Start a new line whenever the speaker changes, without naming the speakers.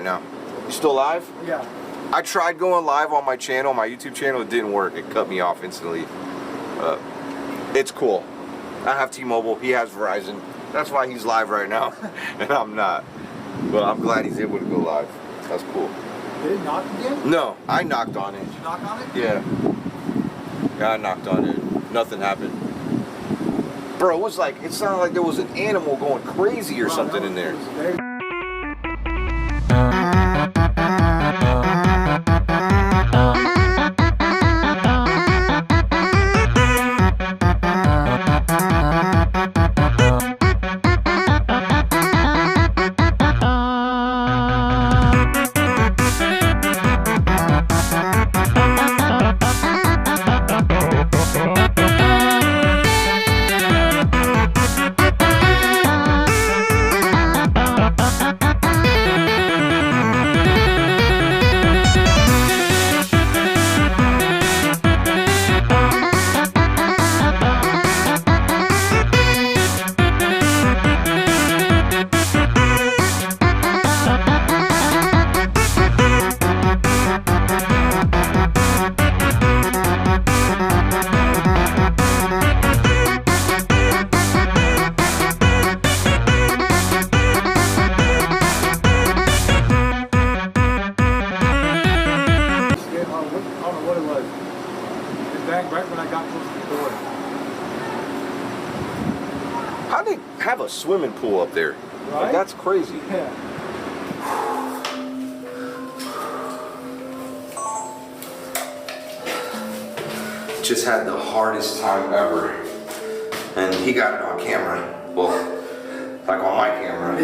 now. You still live?
Yeah.
I tried going live on my channel, my YouTube channel. It didn't work. It cut me off instantly. It's cool. I have T-Mobile. He has Verizon. That's why he's live right now, and I'm not. But I'm glad he's able to go live. That's cool.
Did it knock again?
No, I knocked on it.
Did you knock on it?
Yeah. Yeah, I knocked on it. Nothing happened. Bro, it was like, it sounded like there was an animal going crazy or something in there.
Right when I got close to the door.
How they have a swimming pool up there?
Right?
Like, that's crazy.
Yeah.
Just had the hardest time ever. And he got it on camera. Well, like on my camera.